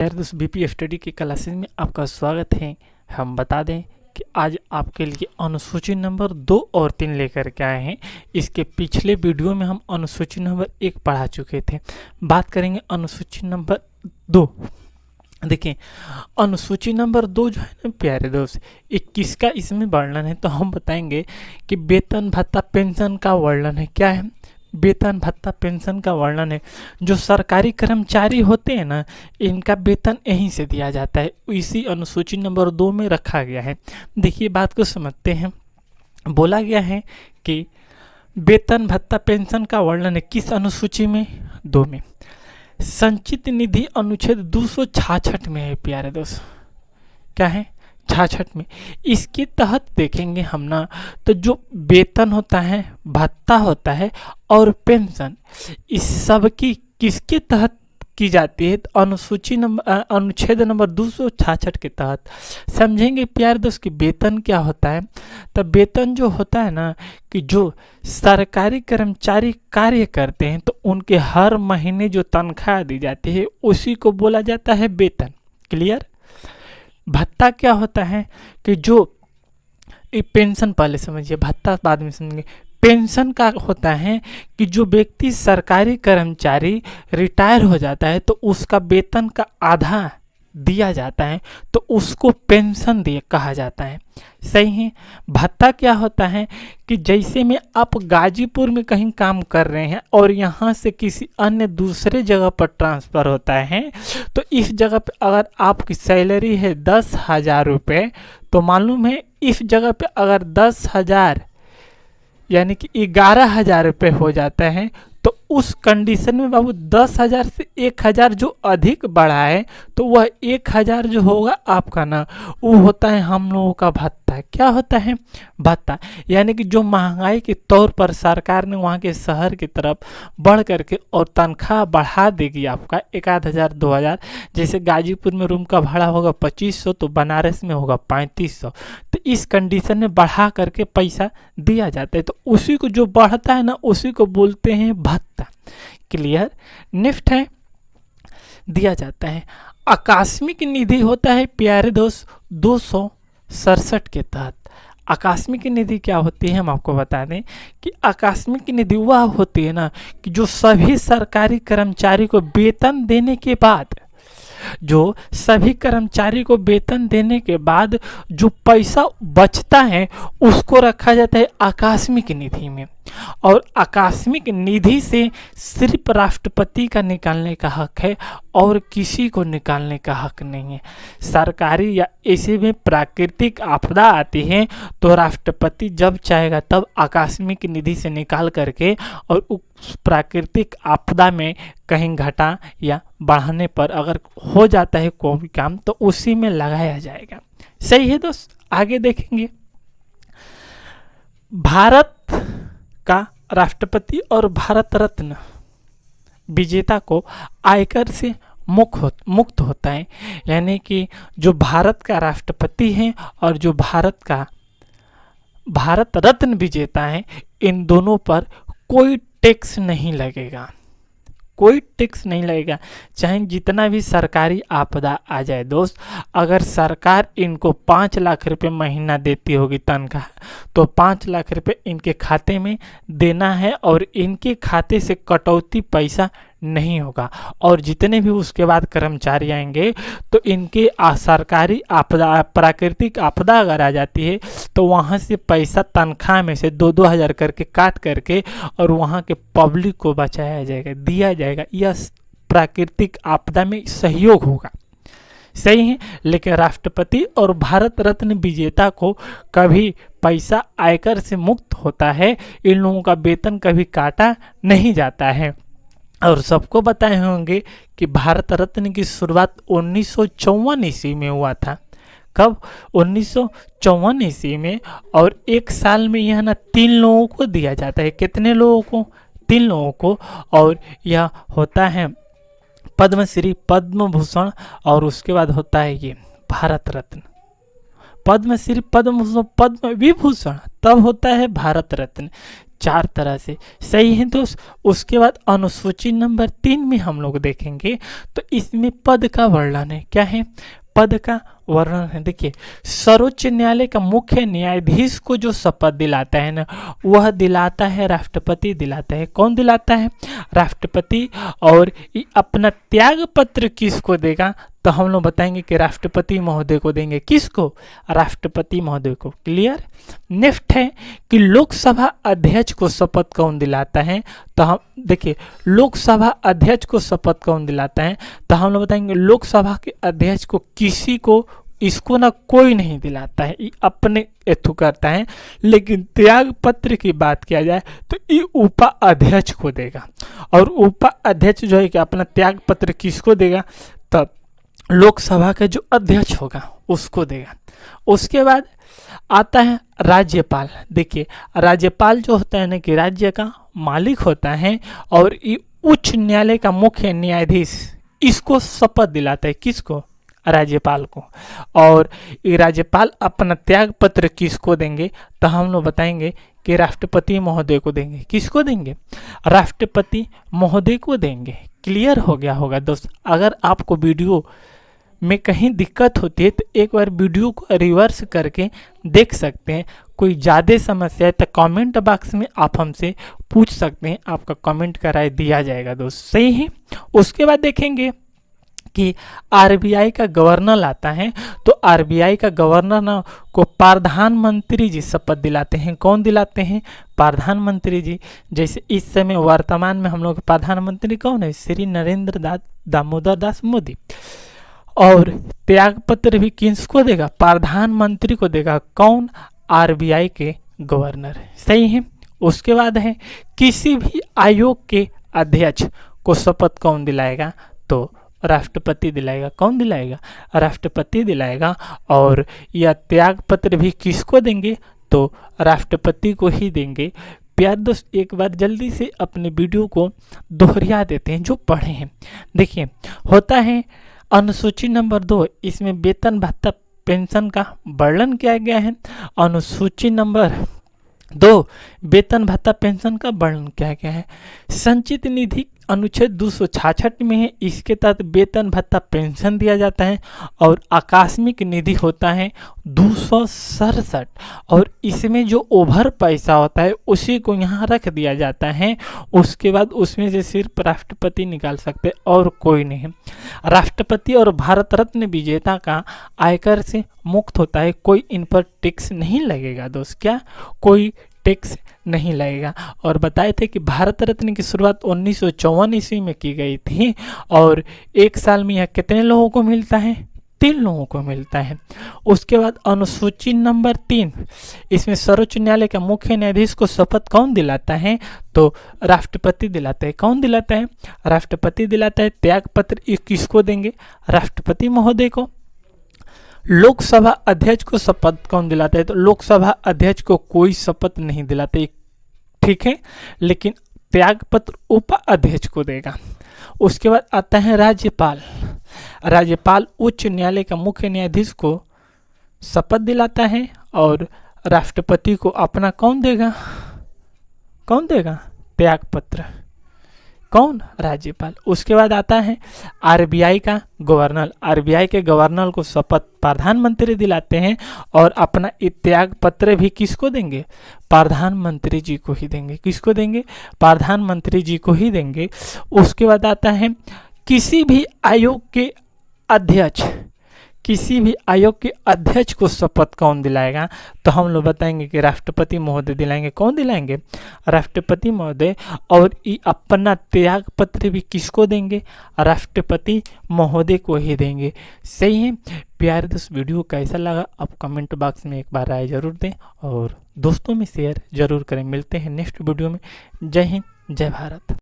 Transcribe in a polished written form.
यार दोस्त BP study की क्लासेस में आपका स्वागत है। हम बता दें कि आज आपके लिए अनुसूची नंबर 2 और 3 लेकर के आए हैं। इसके पिछले वीडियो में हम अनुसूची नंबर 1 पढ़ा चुके थे। बात करेंगे अनुसूची नंबर 2। देखिए, अनुसूची नंबर 2 जो है ना प्यारे दोस्त, 21 का इसमें वर्णन है। तो हम बताएंगे कि वेतन भत्ता पेंशन का वर्णन है। क्या है? वेतन भत्ता पेंशन का वर्णन है। जो सरकारी कर्मचारी होते हैं ना, इनका वेतन यहीं से दिया जाता है, इसी अनुसूची नंबर 2 में रखा गया है। देखिए, बात को समझते हैं। बोला गया है कि वेतन भत्ता पेंशन का वर्णन है किस अनुसूची में? 2 में। संचित निधि अनुच्छेद 266 में है प्यारे दोस्त। क्या है? 66 में। इसके तहत देखेंगे हम ना, तो जो वेतन होता है, भत्ता होता है और पेंशन, इस सब की किसके तहत की जाती है? तो अनुसूची नंबर अनुच्छेद नंबर 266 के तहत। समझेंगे प्यारे दोस्त कि वेतन क्या होता है। तब वेतन जो होता है ना, कि जो सरकारी कर्मचारी कार्य करते हैं तो उनके हर महीने जो तनख्वाह दी जाती है उसी को बोला जाता है वेतन। क्लियर? भत्ता क्या होता है कि जो पेंशन पहले समझिए, भत्ता बाद में समझेंगे। पेंशन का होता है कि जो व्यक्ति सरकारी कर्मचारी रिटायर हो जाता है तो उसका वेतन का आधा दिया जाता है, तो उसको पेंशन दिए कहा जाता है। सही है। भत्ता क्या होता है कि जैसे में आप गाजीपुर में कहीं काम कर रहे हैं और यहाँ से किसी अन्य दूसरे जगह पर ट्रांसफ़र होता है, तो इस जगह पे अगर आपकी सैलरी है 10,000 रुपये, तो मालूम है इस जगह पे अगर 10,000 यानी कि 11,000 रुपये हो जाता है, तो उस कंडीशन में बाबू 10,000 से 1,000 जो अधिक बढ़ा है, तो वह 1,000 जो होगा आपका ना, वो होता है हम लोगों का भत्ता। क्या होता है? भत्ता। यानी कि जो महंगाई के तौर पर सरकार ने वहाँ के शहर की तरफ बढ़ करके और तनख्वाह बढ़ा देगी आपका 1,000 2,000। जैसे गाजीपुर में रूम का भाड़ा होगा 2,500, तो बनारस में होगा 3,500। तो इस कंडीशन में बढ़ा करके पैसा दिया जाता है, तो उसी को जो बढ़ता है ना, उसी को बोलते हैं भत्ता। क्लियर? नेक्स्ट है, दिया जाता है आकस्मिक निधि होता है प्यारे दोस्त 267 के तहत। आकस्मिक निधि क्या होती है? हम आपको बता दें कि आकस्मिक निधि वह होती है ना, कि जो सभी सरकारी कर्मचारी को वेतन देने के बाद, जो सभी कर्मचारी को वेतन देने के बाद जो पैसा बचता है उसको रखा जाता है आकस्मिक निधि में। और आकस्मिक निधि से सिर्फ राष्ट्रपति का निकालने का हक है और किसी को निकालने का हक नहीं है। सरकारी या ऐसे में प्राकृतिक आपदा आती है तो राष्ट्रपति जब चाहेगा तब आकस्मिक निधि से निकाल करके और उस प्राकृतिक आपदा में कहीं घटा या बढ़ाने पर अगर हो जाता है कोई भी काम, तो उसी में लगाया जाएगा। सही है दोस्त? आगे देखेंगे। भारत का राष्ट्रपति और भारत रत्न विजेता को आयकर से मुक्त होता है। यानी कि जो भारत का राष्ट्रपति है और जो भारत रत्न विजेता है, इन दोनों पर कोई टैक्स नहीं लगेगा। कोई टैक्स नहीं लगेगा, चाहे जितना भी सरकारी आपदा आ जाए दोस्त। अगर सरकार इनको 5 लाख रुपए महीना देती होगी तनख्वाह, तो 5 लाख रुपए इनके खाते में देना है और इनके खाते से कटौती पैसा नहीं होगा। और जितने भी उसके बाद कर्मचारी आएंगे तो इनके सरकारी आपदा, प्राकृतिक आपदा अगर आ जाती है तो वहाँ से पैसा तनख्वाह में से 2-2 हज़ार करके काट करके और वहाँ के पब्लिक को बचाया जाएगा, दिया जाएगा। यह प्राकृतिक आपदा में सहयोग होगा। सही है। लेकिन राष्ट्रपति और भारत रत्न विजेता को कभी पैसा आयकर से मुक्त होता है, इन लोगों का वेतन कभी काटा नहीं जाता है। और सबको बताए होंगे कि भारत रत्न की शुरुआत 1954 ईस्वी में हुआ था। कब? 1954 ईस्वी में। और एक साल में यह ना 3 लोगों को दिया जाता है। कितने लोगों को? 3 लोगों को। और यह होता है पद्मश्री, पद्म भूषण और उसके बाद होता है ये भारत रत्न। पद्मश्री, पद्म भूषण, पद्म विभूषण, तब होता है भारत रत्न। 4 तरह से सही है दोस्त। उसके बाद अनुसूची नंबर 3 में हम लोग देखेंगे तो इसमें पद का वर्णन है। क्या है? पद का वर्णन है। देखिए, सर्वोच्च न्यायालय का मुख्य न्यायाधीश को जो शपथ दिलाता है ना, वह दिलाता है राष्ट्रपति दिलाता है। कौन दिलाता है? राष्ट्रपति। और ये अपना त्याग पत्र किसको देगा? तो हम लोग बताएंगे कि राष्ट्रपति महोदय को देंगे। किसको? राष्ट्रपति महोदय को। क्लियर? नेक्स्ट है कि लोकसभा अध्यक्ष को शपथ कौन दिलाता है? तो हम देखिए, लोकसभा अध्यक्ष को शपथ कौन दिलाता है? तो हम लोग बताएंगे लोकसभा के अध्यक्ष को किसी को, इसको ना कोई नहीं दिलाता है, ये अपने हेतु करता है। लेकिन त्याग पत्र की बात किया जाए तो ये उपाध्यक्ष को देगा। और उपाध्यक्ष जो है कि अपना त्याग पत्र किसको देगा? तब लोकसभा का जो अध्यक्ष होगा उसको देगा। उसके बाद आता है राज्यपाल। देखिए, राज्यपाल जो होता है ना कि राज्य का मालिक होता है और ये उच्च न्यायालय का मुख्य न्यायाधीश, इसको शपथ दिलाता है। किसको? राज्यपाल को। और ये राज्यपाल अपना त्याग पत्र किसको देंगे? तो हम लोग बताएंगे कि राष्ट्रपति महोदय को देंगे। किसको देंगे? राष्ट्रपति महोदय को देंगे। क्लियर हो गया होगा दोस्त। अगर आपको वीडियो में कहीं दिक्कत होती है तो एक बार वीडियो को रिवर्स करके देख सकते हैं। कोई ज़्यादा समस्या है तो कमेंट बॉक्स में आप हमसे पूछ सकते हैं, आपका कमेंट का राय दिया जाएगा दोस्त। सही है। उसके बाद देखेंगे कि आरबीआई का गवर्नर आता है तो आरबीआई का गवर्नर को प्रधानमंत्री जी शपथ दिलाते हैं। कौन दिलाते हैं? प्रधानमंत्री जी। जैसे इस समय वर्तमान में हम लोग प्रधानमंत्री कौन है? श्री नरेंद्र दामोदर दास मोदी। और त्याग पत्र भी किसको देगा? प्रधानमंत्री को देगा। कौन? आरबीआई के गवर्नर। सही है। उसके बाद है किसी भी आयोग के अध्यक्ष को शपथ कौन दिलाएगा? तो राष्ट्रपति दिलाएगा। कौन दिलाएगा? राष्ट्रपति दिलाएगा। और यह त्याग पत्र भी किसको देंगे? तो राष्ट्रपति को ही देंगे। प्यार दोस्त, एक बार जल्दी से अपने वीडियो को दोहरा देते हैं जो पढ़े हैं। देखिए, होता है अनुसूची नंबर 2, इसमें वेतन भत्ता पेंशन का वर्णन किया गया है। अनुसूची नंबर 2 वेतन भत्ता पेंशन का वर्णन किया गया है। संचित निधि अनुच्छेद 266 में है। इसके तहत वेतन भत्ता पेंशन दिया जाता है। और आकस्मिक निधि होता है 267। और इसमें जो ओवर पैसा होता है उसी को यहाँ रख दिया जाता है। उसके बाद उसमें से सिर्फ राष्ट्रपति निकाल सकते और कोई नहीं। राष्ट्रपति और भारत रत्न विजेता का आयकर से मुक्त होता है। कोई इन पर टैक्स नहीं लगेगा दोस्त। क्या? कोई टैक्स नहीं लगेगा। और बताए थे कि भारत रत्न की शुरुआत 1954 ईस्वी में की गई थी। और एक साल में यह कितने लोगों को मिलता है? 3 लोगों को मिलता है। उसके बाद अनुसूची नंबर 3, इसमें सर्वोच्च न्यायालय का मुख्य न्यायाधीश को शपथ कौन दिलाता है? तो राष्ट्रपति दिलाता है। कौन दिलाता है? राष्ट्रपति दिलाता है। त्याग पत्र ये किसको देंगे? राष्ट्रपति महोदय को। लोकसभा अध्यक्ष को शपथ कौन दिलाता है? तो लोकसभा अध्यक्ष को कोई शपथ नहीं दिलाते, ठीक है। लेकिन त्याग पत्र उपाध्यक्ष को देगा। उसके बाद आता है राज्यपाल। राज्यपाल उच्च न्यायालय का मुख्य न्यायाधीश को शपथ दिलाता है। और राष्ट्रपति को अपना कौन देगा? कौन देगा? त्याग पत्र। कौन? राज्यपाल। उसके बाद आता है आरबीआई का गवर्नर। आरबीआई के गवर्नर को शपथ प्रधानमंत्री दिलाते हैं। और अपना त्याग पत्र भी किसको देंगे? प्रधानमंत्री जी को ही देंगे। किसको देंगे? प्रधानमंत्री जी को ही देंगे। उसके बाद आता है किसी भी आयोग के अध्यक्ष, किसी भी आयोग के अध्यक्ष को शपथ कौन दिलाएगा? तो हम लोग बताएंगे कि राष्ट्रपति महोदय दिलाएंगे। कौन दिलाएंगे? राष्ट्रपति महोदय। और ये अपना त्याग पत्र भी किसको देंगे? राष्ट्रपति महोदय को ही देंगे। सही है। प्यारे दोस्त, वीडियो कैसा लगा आप कमेंट बॉक्स में एक बार राय जरूर दें और दोस्तों में शेयर जरूर करें। मिलते हैं नेक्स्ट वीडियो में। जय हिंद, जय भारत।